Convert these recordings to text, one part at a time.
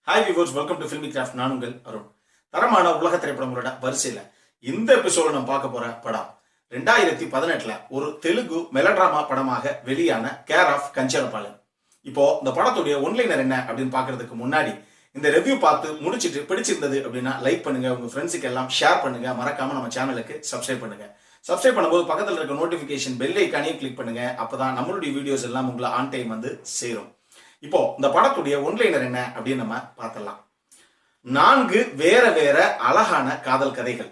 Hi viewers, welcome to filmi craft. நான் உங்கள் அருண். தரமான உலக திரைப்படங்களோட வரிசையில் இந்த எபிசோட நம்ம பார்க்க போற படம் 2018 ஒரு தெலுங்கு மெலோட்ராமா படமாக வெளியான கேர் ஆஃப் கஞ்சரபாலன். இப்போ இந்த படத்துடைய ஒன்லைனர் என்ன அப்படின்னு பாக்குறதுக்கு முன்னாடி இந்த ரிவ்யூ பார்த்து முடிச்சிட்டு பிடிச்சிருந்தது அப்படின்னா லைக் பண்ணுங்க, உங்க ஃப்ரெண்ட்ஸுக்கு எல்லாம் ஷேர் பண்ணுங்க, மறக்காம நம்ம சேனலுக்கு சப்ஸ்கிரைப் பண்ணுங்க. சப்ஸ்கிரைப் பண்ணும்போது பக்கத்தில் இருக்க நோட்டிபிகேஷன் பெல் ஐக்கானையும் கிளிக் பண்ணுங்க. அப்பதான் நம்மளுடைய வீடியோஸ் எல்லாம் உங்களை ஆன் டைம் வந்து சேரும். இப்போ இந்த படத்துடைய ஒன்லைனர் என்ன அப்படின்னு நம்ம பார்த்தலாம். 4 வேற வேற அழகான காதல் கதைகள்.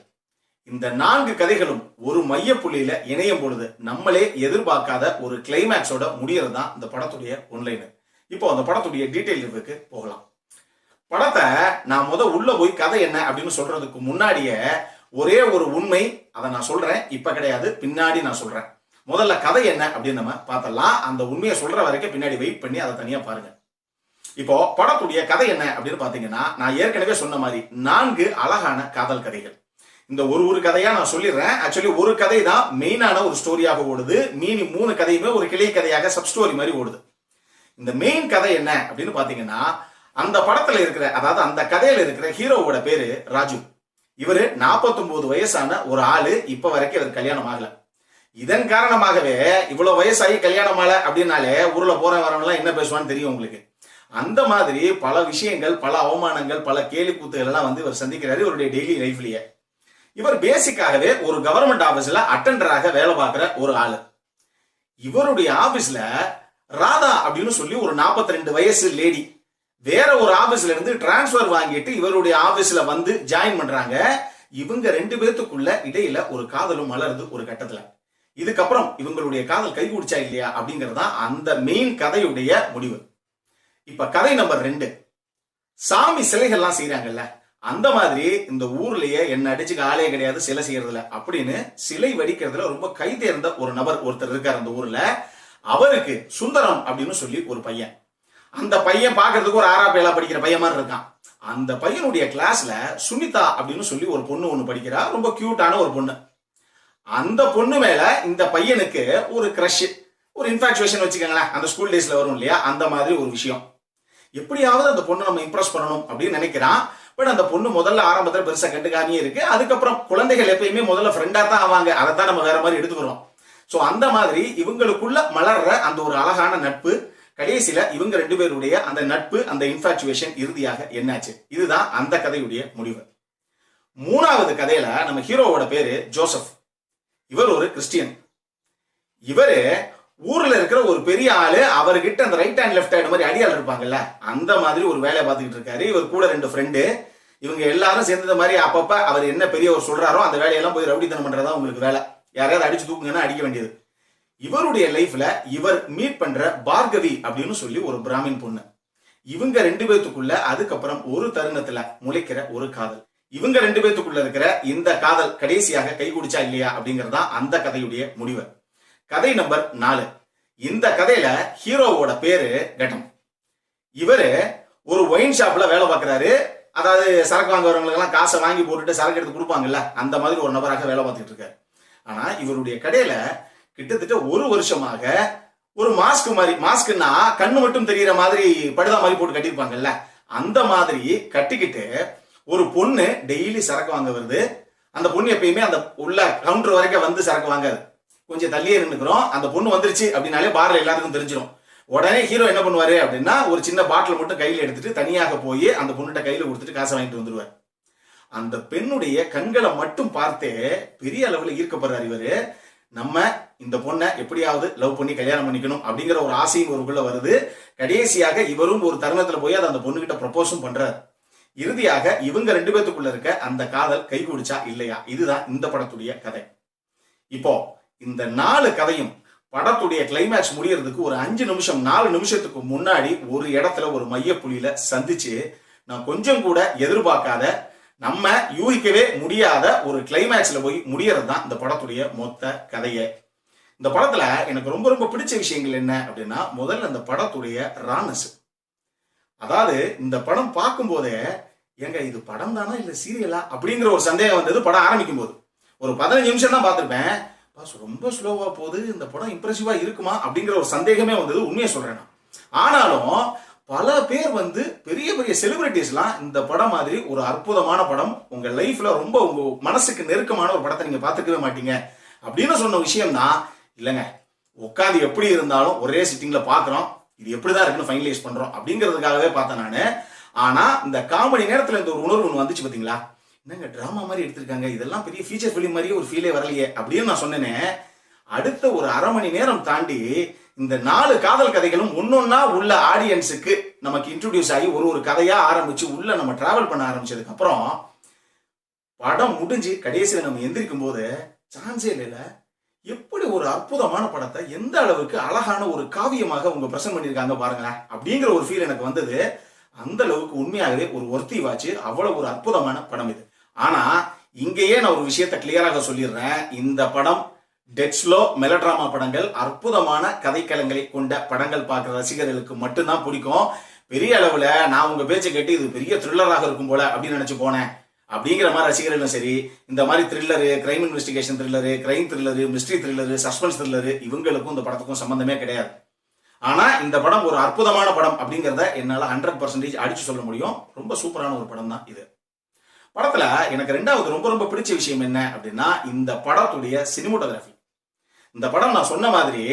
இந்த 4 கதைகளும் ஒரு மைய புள்ளியில இணையும் பொழுது நம்மளே எதிர்பார்க்காத ஒரு கிளைமேக்ஸோட முடியறது தான் இந்த படத்துடைய ஒன்லைனர். இப்போ அந்த படத்துடைய டீடைல் ரிவ்யூக்கு போகலாம். படத்தை நான் உள்ள போய் கதை என்ன அப்படின்னு சொல்றதுக்கு முன்னாடியே ஒரே ஒரு உண்மை, அதை நான் சொல்றேன். இப்ப கிடையாது, பின்னாடி நான் சொல்றேன். முதல்ல கதை என்ன அப்படின்னு நம்ம பார்த்தலாம். அந்த உண்மையை சொல்ற வரைக்கும் பின்னாடி வெயிட் பண்ணி அதை தனியா பாருங்க. இப்போ படத்துடைய கதை என்ன அப்படின்னு பாத்தீங்கன்னா, நான் ஏற்கனவே சொன்ன மாதிரி 4 அழகான காதல் கதைகள். இந்த ஒரு கதையா நான் சொல்லிடுறேன். ஆக்சுவலி ஒரு கதை தான் மெயினான ஒரு ஸ்டோரியாக ஓடுது. மீனி 3 கதையுமே ஒரு கிளை கதையாக சப் ஸ்டோரி மாதிரி ஓடுது. இந்த மெயின் கதை என்ன அப்படின்னு பாத்தீங்கன்னா, அந்த படத்துல இருக்கிற, அதாவது அந்த கதையில இருக்கிற ஹீரோவோட பேரு ராஜு. இவரு 49 வயசான ஒரு ஆளு. இப்ப வரைக்கும் இவர் கல்யாணம் ஆகல. இதன் காரணமாகவே இவ்வளவு வயசாகி கல்யாணம் ஆகல அப்படின்னாலே ஊர்ல போற வரவங்கலாம் என்ன பேசுவான்னு தெரியும் உங்களுக்கு. அந்த மாதிரி பல விஷயங்கள், பல அவமானங்கள், பல கேலி கூத்துகள் எல்லாம் வந்து இவர் சந்திக்கிறாரு இவருடைய டெய்லி லைஃப்லயே. இவர் பேசிக்காகவே ஒரு கவர்மெண்ட் ஆபீஸ்ல அட்டெண்டராக வேலை பார்க்கிற ஒரு ஆளு. இவருடைய ஆபீஸ்ல ராதா அப்படின்னு சொல்லி ஒரு 42 வயசு லேடி வேற ஒரு ஆபீஸ்ல இருந்து டிரான்ஸ்பர் வாங்கிட்டு இவருடைய ஆபீஸ்ல வந்து ஜாயின் பண்றாங்க. இவங்க 2 பேத்துக்குள்ள இடையில ஒரு காதலும் மலருது ஒரு கட்டத்துல. இதுக்கப்புறம் இவங்களுடைய காதல் கைகூடிச்சா இல்லையா அப்படிங்கறதா அந்த மெயின் கதையுடைய முடிவு. இப்ப கதை நம்பர் 2. சாமி சிலைகள்லாம் செய்யறாங்கல்ல, அந்த மாதிரி இந்த ஊர்லயே என்ன அடிச்சுக்க ஆளே கிடையாது சிலை செய்யறதுல அப்படின்னு சிலை வடிக்கிறதுல ரொம்ப கை தேர்ந்த ஒரு நபர் ஒருத்தர் இருக்கார் அந்த ஊர்ல. அவருக்கு சுந்தரம் அப்படின்னு சொல்லி ஒரு பையன். அந்த பையன் பாக்குறதுக்கு ஒரு 6ஆம் பேலா படிக்கிற பையன் மாதிரி இருக்கான். அந்த பையனுடைய கிளாஸ்ல சுனிதா அப்படின்னு சொல்லி ஒரு பொண்ணு ஒண்ணு படிக்கிறா. ரொம்ப கியூட்டான ஒரு பொண்ணு. அந்த பொண்ணு மேல இந்த பையனுக்கு ஒரு கிரஷ், ஒரு இன்ஃபாக்சுவேஷன் வச்சுக்கோங்களேன். அந்த ஸ்கூல் டேஸ்ல வரும் இல்லையா, அந்த மாதிரி ஒரு விஷயம். எப்படியாவது அந்த பொண்ணு நம்ம இம்ப்ரெஸ் பண்ணணும் அப்படின்னு நினைக்கிறான். பட் அந்த பொண்ணு முதல்ல ஆரம்பத்துல பெருசா கண்டுக்காமையே இருக்கு. அதுக்கப்புறம் குழந்தைகள் எப்பயுமே முதல்ல ஃப்ரெண்டா தான் ஆவாங்க, அதைத்தான் நம்ம வேற மாதிரி எடுத்துக்கிறோம். சோ அந்த மாதிரி இவங்களுக்குள்ள மலர்ற அந்த ஒரு அழகான நட்பு, கடைசியில இவங்க 2 பேருடைய அந்த நட்பு, அந்த இன்ஃபாக்சுவேஷன் இறுதியாக என்னாச்சு, இதுதான் அந்த கதையுடைய முடிவு. 3வது கதையில நம்ம ஹீரோவோட பேரு ஜோசப். இவர் ஒரு கிறிஸ்டியன். இவரு ஊர்ல இருக்கிற ஒரு பெரிய ஆளு. அவர்கிட்ட அந்த ரைட் ஹேண்ட் லெஃப்ட் ஹேண்ட் மாதிரி அடியாள் இருப்பாங்கல்ல, அந்த மாதிரி ஒரு வேலையை பார்த்துக்கிட்டு இருக்காரு. இவர் கூட 2 ஃப்ரெண்டு. இவங்க எல்லாரும் சேர்ந்த மாதிரி அப்பப்ப அவர் என்ன பெரியவர் சொல்றாரோ அந்த வேலையெல்லாம் போய் ரவுடித்தனம் பண்றதா உங்களுக்கு வேலை. யாரையாவது அடிச்சு தூக்குங்கன்னா அடிக்க வேண்டியது. இவருடைய லைஃப்ல இவர் மீட் பண்ற பார்கவி அப்படின்னு சொல்லி ஒரு பிராமின் பொண்ணு. இவங்க 2 பேத்துக்குள்ள அதுக்கப்புறம் ஒரு தருணத்துல முளைக்கிற ஒரு காதல். இவங்க 2 பேத்துக்குள்ள இருக்கிற இந்த காதல் கடைசியாக கைகூடிச்சா இல்லையா அப்படிங்கறதா அந்த கதையுடைய முடிவு. கதை நம்பர் 4. இந்த கதையில ஹீரோவோட பேரு கட்டம். இவரு ஒரு ஒயின் ஷாப்ல வேலை பார்க்கிறாரு. அதாவது சரக்கு வாங்க வரவங்களுக்கு எல்லாம் காசை வாங்கி போட்டுட்டு சரக்கு எடுத்து கொடுப்பாங்கல்ல, அந்த மாதிரி ஒரு நபராக வேலை பார்த்துட்டு இருக்காரு. ஆனா இவருடைய கடையில கிட்டத்தட்ட 1 வருஷமாக ஒரு மாஸ்க் மாதிரி, மாஸ்க்னா கண்ணு மட்டும் தெரியற மாதிரி படுதா மாதிரி போட்டு கட்டிருப்பாங்கல்ல, அந்த மாதிரி கட்டிக்கிட்டு ஒரு பொண்ணு டெய்லி சரக்கு வாங்க வருது. அந்த பொண்ணு எப்பயுமே அந்த உள்ள கவுண்டர் வரைக்கும் வந்து சரக்கு வாங்காது, கொஞ்சம் தள்ளியே நின்னுக்கிறோம். அந்த பொண்ணு வந்துருச்சு அப்படின்னாலே பார்ல எல்லாருக்கும் தெரிஞ்சிடும். உடனே ஹீரோ என்ன பண்ணுவாரு அப்படின்னா, ஒரு சின்ன பாட்டில் மட்டும் கையில எடுத்துட்டு தனியாக போய் அந்த பொண்ணுகிட்ட கையில கொடுத்துட்டு காசை வாங்கிட்டு வந்துருவார். அந்த பெண்ணுடைய கண்களை மட்டும் பார்த்தே பெரிய அளவுல ஈர்க்கப்படுறாரு இவரு. நம்ம இந்த பொண்ணை எப்படியாவது லவ் பண்ணி கல்யாணம் பண்ணிக்கணும் அப்படிங்கிற ஒரு ஆசையும் ஒருக்குள்ள வருது. கடைசியாக இவரும் ஒரு தருணத்துல போய் அதை அந்த பொண்ணுகிட்ட ப்ரப்போஸும் பண்றாரு. இறுதியாக இவங்க 2 பேத்துக்குள்ள இருக்க அந்த காதல் கைகூடிச்சா இல்லையா, இதுதான் இந்த படத்துடைய கதை. இப்போ இந்த 4 கதையும் படத்துடைய கிளைமேக்ஸ் முடியறதுக்கு ஒரு 5 நிமிஷம் 4 நிமிஷத்துக்கு முன்னாடி ஒரு இடத்துல ஒரு மையப்புள்ளியில சந்திச்சு, நான் கொஞ்சம் கூட எதிர்பார்க்காத, நம்ம யூகிக்கவே முடியாத ஒரு கிளைமேக்ஸ்ல போய் முடியறது தான் இந்த படத்துடைய மொத்த கதையே. இந்த படத்துல எனக்கு ரொம்ப ரொம்ப பிடிச்ச விஷயங்கள் என்ன அப்படின்னா, முதல்ல இந்த படத்துடைய ரானஸ். அதாவது இந்த படம் பார்க்கும் போதே எங்க இது படம் தானா இல்ல சீரியலா அப்படிங்கிற ஒரு சந்தேகம் வந்தது. படம் ஆரம்பிக்கும் போது ஒரு 15 நிமிஷம் தான் பார்த்திருப்பேன். ரொம்ப ஸ்லோவா போகுது, இந்த படம் இம்ப்ரெசிவா இருக்குமா அப்படிங்கிற ஒரு சந்தேகமே வந்தது. உண்மையை சொல்றேன். ஆனாலும் பல பேர் வந்து பெரிய பெரிய செலிபிரிட்டிஸ்லாம் இந்த படம் மாதிரி ஒரு அற்புதமான படம், உங்க லைஃப்ல ரொம்ப உங்க மனசுக்கு நெருக்கமான ஒரு படத்தை நீங்க பார்த்துக்கவே மாட்டீங்க அப்படின்னு சொன்ன விஷயம் தான். இல்லைங்க, உட்காந்து எப்படி இருந்தாலும் ஒரே சிட்டிங்ல பாக்குறோம், இது எப்படிதான் இருக்குன்னு ஃபைனலைஸ் பண்றோம் அப்படிங்கிறதுக்காகவே பார்த்தேன் நானு. ஆனா இந்த காமெடி நேரத்துல இந்த ஒரு உணர்வு ஒன்று வந்துச்சு பாத்தீங்களா, என்னங்க டிராமா மாதிரி எடுத்திருக்காங்க, இதெல்லாம் பெரிய ஃபீச்சர் ஃபிலிம் மாதிரியே ஒரு ஃபீலே வரலையே அப்படின்னு நான் சொன்னேனே. அடுத்த ஒரு அரை மணி நேரம் தாண்டி இந்த 4 காதல் கதைகளும் ஒன்னொன்னா உள்ள ஆடியன்ஸுக்கு நமக்கு இன்ட்ரோடியூஸ் ஆகி ஒரு கதையா ஆரம்பிச்சு உள்ள நம்ம டிராவல் பண்ண ஆரம்பிச்சதுக்கு அப்புறம் படம் முடிஞ்சு கடைசியில நம்ம எந்திரிக்கும் போது சான்ஸே இல்ல, எப்படி ஒரு அற்புதமான படத்தை எந்த அளவுக்கு அழகான ஒரு காவியமாக உங்க பிரசன்ட் பண்ணிருக்காங்க பாருங்களேன் அப்படிங்கிற ஒரு ஃபீல் எனக்கு வந்தது. அந்த அளவுக்கு உண்மையாகவே ஒரு ஒர்த்தி வாட்ச், அவ்வளவு ஒரு அற்புதமான படம் இது. ஆனா இங்கேயே நான் ஒரு விஷயத்தை கிளியராக சொல்லிடுறேன், இந்த படம் டெட் ஸ்லோ மெலோட்ராமா படங்கள், அற்புதமான கதைக்களங்களை கொண்ட படங்கள் பார்க்குற ரசிகர்களுக்கு மட்டும்தான் பிடிக்கும். பெரிய அளவுல நான் உங்க பேச்சை கேட்டு இது பெரிய த்ரில்லராக இருக்கும் போல அப்படின்னு நினைச்சு போனேன் அப்படிங்கிற மாதிரி ரசிகர்களும் சரி, இந்த மாதிரி thriller, crime investigation thriller, crime thriller, mystery thriller, suspense thriller இவங்களுக்கும் இந்த படத்துக்கும் சம்பந்தமே கிடையாது. ஆனா இந்த படம் ஒரு அற்புதமான படம் அப்படிங்கிறத என்னால 100% அடிச்சு சொல்ல முடியும். ரொம்ப சூப்பரான ஒரு படம் தான் இது. படத்துல எனக்கு ரெண்டாவது ரொம்ப ரொம்ப பிடிச்ச விஷயம் என்ன அப்படின்னா, இந்த படத்துடைய சினிமோட்டோகிராஃபி. இந்த படம் நான் சொன்ன மாதிரி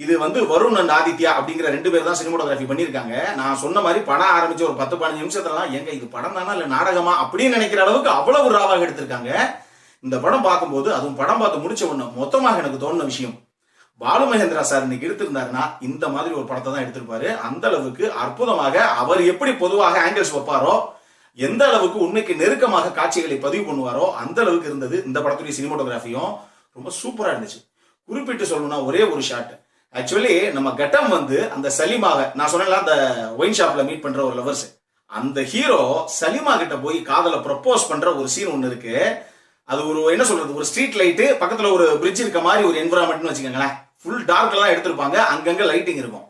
இது வந்து வருண் அண்ட் ஆதித்யா அப்படிங்கிற 2 பேர் தான் சினிமோட்டோகிராஃபி பண்ணியிருக்காங்க. நான் சொன்ன மாதிரி படம் ஆரம்பிச்ச ஒரு 10-15 நிமிஷத்துலலாம் எங்க இது படம் தானா இல்ல நாடகமா அப்படின்னு நினைக்கிற அளவுக்கு அவ்வளவு ராவாக எடுத்திருக்காங்க. இந்த படம் பார்க்கும்போது, அதுவும் படம் பார்த்து முடிச்ச உடனே மொத்தமாக எனக்கு தோணுன விஷயம், பாலு மகேந்திரா சார் இன்னைக்கு எடுத்திருந்தாருன்னா இந்த மாதிரி ஒரு படத்தை தான் எடுத்திருப்பாரு. அந்த அளவுக்கு அற்புதமாக அவர் எப்படி பொதுவாக ஆங்கிள்ஸ் வைப்பாரோ, எந்த அளவுக்கு உண்மைக்கு நெருக்கமாக காட்சிகளை பதிவு பண்ணுவாரோ அந்த அளவுக்கு இருந்தது. இந்த படத்துடைய சினிமோட்டோகிராஃபியும் ரொம்ப சூப்பரா இருந்துச்சு. குறிப்பிட்டு சொல்லணும்னா ஒரே ஒரு ஷாட், ஆக்சுவலி நம்ம கட்டம் வந்து அந்த சலீமாவை நான் சொன்னேன்ல, அந்த ஒயின் ஷாப்ல மீட் பண்ற ஒரு லவர்ஸ், அந்த ஹீரோ சலீமா கிட்ட போய் காதலை ப்ரப்போஸ் பண்ற ஒரு சீன் ஒண்ணு இருக்கு. அது ஒரு என்ன சொல்றது, ஒரு ஸ்ட்ரீட் லைட்டு பக்கத்துல ஒரு பிரிட்ஜ் இருக்க மாதிரி ஒரு என்விரான்மெண்ட்னு வச்சுக்கோங்களேன். ஃபுல் டார்க்ல தான் எடுத்திருப்பாங்க, அங்கங்க லைட்டிங் இருக்கும்.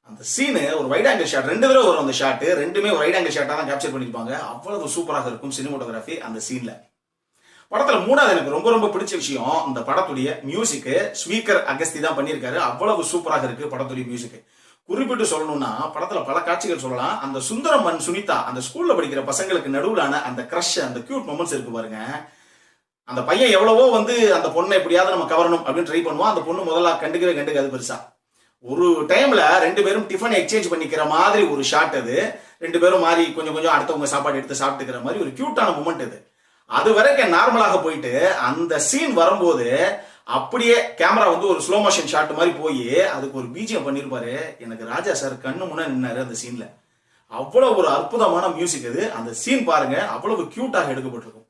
அந்த சீனு ஒரு வைட் ஆங்கிள் ஷாட், 2 தடவை வரும் அந்த ஷாட், ரெண்டுமே ஒரு வைட் ஆங்கிள் ஷாட்டா தான் கேப்சர் பண்ணிருப்பாங்க. அவ்வளவு சூப்பராக இருக்கும் சினிமோட்டோகிராஃபி அந்த சீன்ல. படத்துல மூணாவது எனக்கு ரொம்ப ரொம்ப பிடிச்ச விஷயம், இந்த படத்துடைய மியூசிக். ஸ்பீக்கர் அகஸ்தி தான் பண்ணியிருக்காரு, அவ்வளவு சூப்பராக இருக்கு படத்துடைய மியூசிக். குறிப்பிட்டு சொல்லணும்னா படத்துல பல காட்சிகள் சொல்லலாம். அந்த சுந்தரம் அண்ட் சுனிதா அந்த ஸ்கூல்ல படிக்கிற பசங்களுக்கு நடுவுலான அந்த கிரஷ், அந்த கியூட் மொமெண்ட்ஸ் இருக்கு பாருங்க. அந்த பையன் எவ்வளவோ வந்து அந்த பொண்ணை எப்படியாவது நம்ம கவரணும் அப்படின்னு ட்ரை பண்ணுவோம். அந்த பொண்ணு முதல்ல கண்டுக்காது பெருசா. ஒரு டைம்ல 2 பேரும் டிஃபன் எக்ஸ்சேஞ்ச் பண்ணிக்கிற மாதிரி ஒரு ஷாட் அது. 2 பேரும் மாறி கொஞ்சம் கொஞ்சம் அடுத்தவங்க சாப்பாடு எடுத்து சாப்பிட்டுக்கிற மாதிரி ஒரு கியூட்டான மூமெண்ட் அது. அது வரைக்கும் நார்மலாக போயிட்டு அந்த சீன் வரும்போது அப்படியே கேமரா வந்து ஒரு ஸ்லோ மோஷன் ஷாட் மாதிரி போய் அதுக்கு ஒரு பிஜிஎம் பண்ணிருப்பாரு. எனக்கு ராஜா சார் கண்ணு முன்ன நின்னாரு அந்த சீன்ல. அவ்வளவு ஒரு அற்புதமான மியூசிக் அது. அந்த சீன் பாருங்க, அவ்வளவு கியூட்டாக எடுக்கப்பட்டிருக்கும்.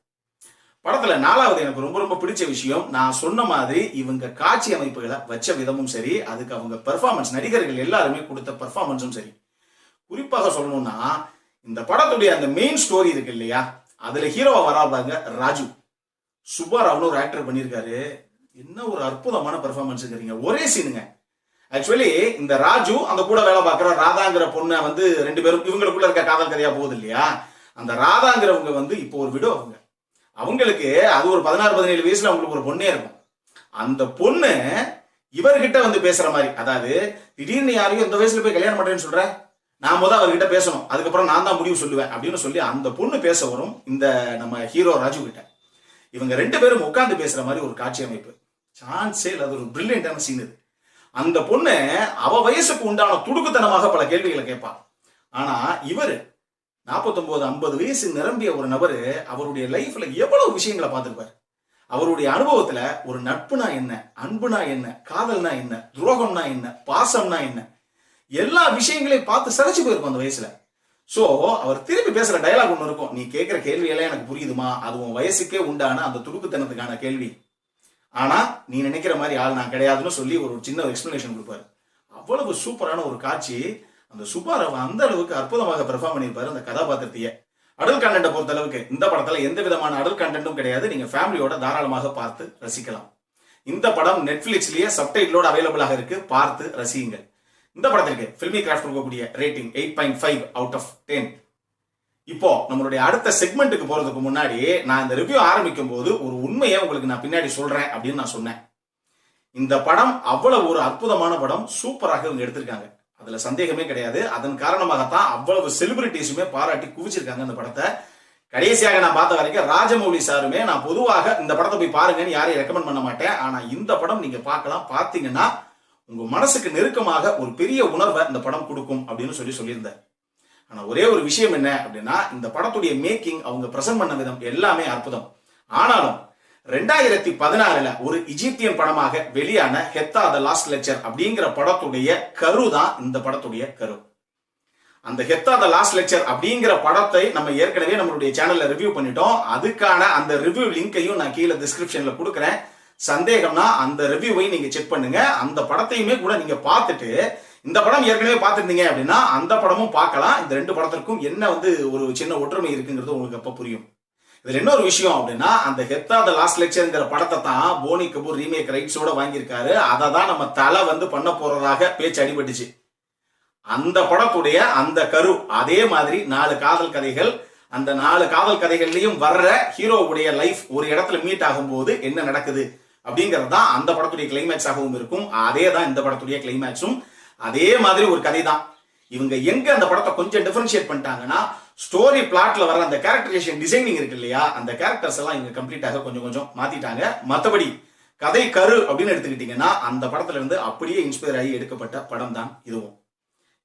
படத்துல நாலாவது எனக்கு ரொம்ப ரொம்ப பிடிச்ச விஷயம், நான் சொன்ன மாதிரி இவங்க காட்சி அமைப்புகளை வச்ச விதமும் சரி, அதுக்கு அவங்க பெர்ஃபார்மன்ஸ், நடிகர்கள் எல்லாருமே கொடுத்த பெர்ஃபார்மன்ஸும் சரி. குறிப்பாக சொல்லணும்னா இந்த படத்துடைய அந்த மெயின் ஸ்டோரி இருக்கு இல்லையா, அதுல ஹீரோவா வராபாங்க ராஜு. சுப்பாராவ்னு ஒரு ஆக்டர் பண்ணியிருக்காரு. என்ன ஒரு அற்புதமான பெர்ஃபார்மன்ஸ்ங்கிறீங்க. ஒரே சீனுங்க. ஆக்சுவலி இந்த ராஜு அந்த கூட வேலை பார்க்குற ராதாங்கிற பொண்ணை வந்து 2 பேரும் இவங்களுக்குள்ள இருக்க காதல் கதையா போகுது இல்லையா. அந்த ராதாங்கிறவங்க வந்து இப்போ ஒரு விடோ, அவங்களுக்கு அது ஒரு 16-17 வயசுல அவங்களுக்கு ஒரு பொண்ணே இருக்கும். அந்த பொண்ணு இவர்கிட்ட வந்து பேசுற மாதிரி, அதாவது திடீர்னு யாரையும் இந்த வயசுல போய் கல்யாணம் பண்றேன்னு சொல்ற, நான் முதல் அவர்கிட்ட பேசணும், அதுக்கப்புறம் நான் தான் முடிவு சொல்லுவேன் அப்படின்னு சொல்லி அந்த பொண்ணு பேச வரும் இந்த நம்ம ஹீரோ ராஜு கிட்ட. இவங்க 2 பேரும் உட்கார்ந்து பேசுற மாதிரி ஒரு காட்சி அமைப்பு, சான்ஸே இல்ல. அது ஒரு பிரில்லியன்டான சீன் இது. அந்த பொண்ணு அவ வயசுக்கு உண்டான துடுக்குத்தனமாக பல கேள்விகளை கேட்பான். ஆனா இவரு 49-50 வயசு நிரம்பிய ஒரு நபரு அவருடைய லைஃப்ல எவ்வளவு விஷயங்களை பார்த்திருப்பாரு. அவருடைய அனுபவத்துல ஒரு நட்புனா என்ன, அன்புனா என்ன, காதல்னா என்ன, துரோகம்னா என்ன, பாசம்னா என்ன, எல்லா விஷயங்களையும் பார்த்து சளைச்சு போயிருக்கும் அந்த வயசுல. சோ அவர் திரும்பி பேசுற டயலாக் ஒண்ணு இருக்கும், நீ கேட்கிற கேள்வி எல்லாம் எனக்கு புரியுதுமா, அது உன் வயசுக்கே உண்டான அந்த துடுக்குத்தனத்துக்கான கேள்வி, ஆனா நீ நினைக்கிற மாதிரி ஆள் நான் கிடையாதுன்னு சொல்லி ஒரு சின்ன எக்ஸ்பிளனேஷன் கொடுப்பாரு. அவ்வளவு சூப்பரான ஒரு காட்சி. அந்த சுப்பாராவ் அந்த அளவுக்கு அற்புதமாக பெர்ஃபார்ம் பண்ணியிருப்பாரு அந்த கதாபாத்திரத்தையே. அடல் கண்டென்ட்டை பொறுத்த அளவுக்கு இந்த படத்துல எந்த விதமான அடல் கண்டென்ட்டும் கிடையாது. நீங்க ஃபேமிலியோட தாராளமாக பார்த்து ரசிக்கலாம். இந்த படம் நெட்ஃபிளிக்ஸ்லயே சப்டைட்டிலோட அவைலபிளாக இருக்கு, பார்த்து ரசியுங்கள். இந்த படத்திற்கு ஃபில்மி கிராஃப்ட் கொடுக்கக்கூடிய ரேட்டிங் 8.5 அவுட் ஆஃப் 10. இப்போ நம்மளுடைய அடுத்த செக்மெண்ட்டுக்கு போறதுக்கு முன்னாடி நான் இந்த ரிவ்யூ ஆரம்பிக்கும் போது ஒரு உண்மையை உங்களுக்கு நான் பின்னாடி சொல்றேன் அப்படின்னு நான் சொன்னேன். இந்த படம் அவ்வளவு ஒரு அற்புதமான படம், சூப்பராக இவங்க எடுத்திருக்காங்க. அதுல சந்தேகமே கிடையாது. அதன் காரணமாகத்தான் அவ்வளவு செலிபிரிட்டிஸுமே பாராட்டி குவிச்சிருக்காங்க அந்த படத்தை. கடைசியாக நான் பார்த்த வரைக்கும் ராஜமௌலி சாருமே, நான் பொதுவாக இந்த படத்தை போய் பாருங்கன்னு யாரையும் ரெக்கமெண்ட் பண்ண மாட்டேன். ஆனா இந்த படம் நீங்க பார்க்கலாம். பார்த்தீங்கன்னா உங்க மனசுக்கு நெருக்கமாக ஒரு பெரிய உணர்வை இந்த படம் கொடுக்கும் அப்படின்னு சொல்லியிருந்தேன். ஆனா ஒரே ஒரு விஷயம் என்ன அப்படின்னா, இந்த படத்துடைய மேக்கிங், அவங்க பிரசன்ட் பண்ண விதம் எல்லாமே அற்புதம். ஆனாலும் 2016 ஒரு இஜிப்தியன் படமாக வெளியான ஹெத்தா த லாஸ்ட் லெக்சர் அப்படிங்கிற படத்துடைய கரு தான் இந்த படத்துடைய கரு. அந்த ஹெத்தா த லாஸ்ட் லெக்சர் அப்படிங்கிற படத்தை நம்ம ஏற்கனவே நம்மளுடைய சேனல்ல ரிவ்யூ பண்ணிட்டோம். அதுக்கான அந்த ரிவ்யூ லிங்கையும் நான் கீழே டிஸ்கிரிப்ஷன்ல கொடுக்குறேன். சந்தேகம்னா அந்த ரிவ்யூவை நீங்க செக் பண்ணுங்க. அந்த படத்தையுமே கூட நீங்க பார்த்துட்டு, இந்த படம் ஏற்கனவே பார்த்துருந்தீங்க அப்படின்னா அந்த படமும் பார்க்கலாம். இந்த ரெண்டு படத்திற்கும் என்ன ஒரு சின்ன ஒற்றுமை இருக்குங்கிறது உங்களுக்கு அப்ப புரியும். இதுல இன்னொரு விஷயம் அப்படின்னா, அந்த ஹெத்தா த லாஸ்ட் லெக்சர்ங்கிற படத்தை தான் போனி கபூர் ரீமேக் ரைட்ஸோட வாங்கியிருக்காரு. அதை தான் நம்ம தலை பண்ண போறதாக பேச்சு அடிபட்டுச்சு. அந்த படத்துடைய அந்த கரு அதே மாதிரி 4 காதல் கதைகள். அந்த 4 காதல் கதைகள்லயும் வர்ற ஹீரோவுடைய லைஃப் ஒரு இடத்துல மீட் ஆகும்போது என்ன நடக்குது அப்படிங்கிறது தான் அந்த படத்துடைய கிளைமேக்ஸ் ஆகவும் இருக்கும். அதே தான் இந்த படத்துடைய கிளைமேக்ஸும். அதே மாதிரி ஒரு கதை தான். இவங்க எங்க அந்த படத்தை கொஞ்சம் டிஃபரன்ஷியேட் பண்ணிட்டாங்கன்னா, ஸ்டோரி பிளாட்ல வர அந்த கேரக்டரைசேஷன் டிசைனிங் இருக்கு இல்லையா, அந்த கேரக்டர்ஸ் எல்லாம் இவங்க கம்ப்ளீட்டாக கொஞ்சம் மாத்திட்டாங்க. மற்றபடி கதை கரு அப்படின்னு எடுத்துக்கிட்டீங்கன்னா அந்த படத்துல இருந்து அப்படியே இன்ஸ்பயர் ஆகி எடுக்கப்பட்ட படம் தான் இதுவும்.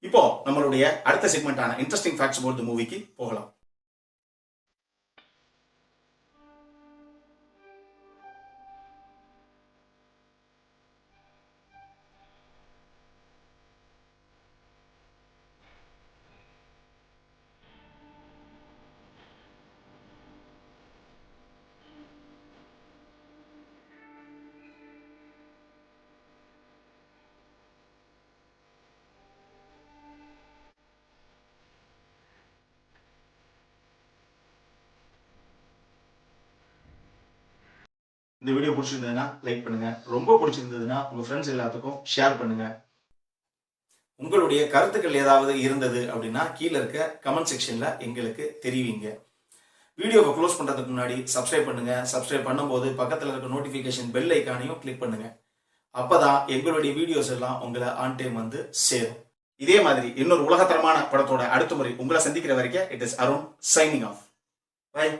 இப்போ நம்மளுடைய அடுத்த செக்மெண்டான இன்ட்ரெஸ்டிங் ஃபேக்ட்ஸ் அபௌட் தி மூவிக்கு போகலாம். இந்த வீடியோ பிடிச்சிருந்ததுன்னா லைக் பண்ணுங்க. ரொம்ப பிடிச்சிருந்ததுன்னா உங்க ஃப்ரெண்ட்ஸ் எல்லாத்துக்கும் ஷேர் பண்ணுங்க. உங்களுடைய கருத்துக்கள் ஏதாவது இருந்தது அப்படின்னா கீழே இருக்க கமெண்ட் செக்ஷன்ல எங்களுக்கு தெரிவிங்க. வீடியோவை க்ளோஸ் பண்றதுக்கு முன்னாடி சப்ஸ்கிரைப் பண்ணுங்க. சப்ஸ்கிரைப் பண்ணும்போது பக்கத்துல இருக்க நோட்டிபிகேஷன் பெல் ஐக்கானையும் கிளிக் பண்ணுங்க. அப்பதான் எங்களுடைய வீடியோஸ் எல்லாம் உங்களை ஆன் டைம் சேரும். இதே மாதிரி இன்னொரு உலகத்தரமான படத்தோட அடுத்த முறை உங்களை சந்திக்கிற வரைக்கும் it is Arun signing off. By.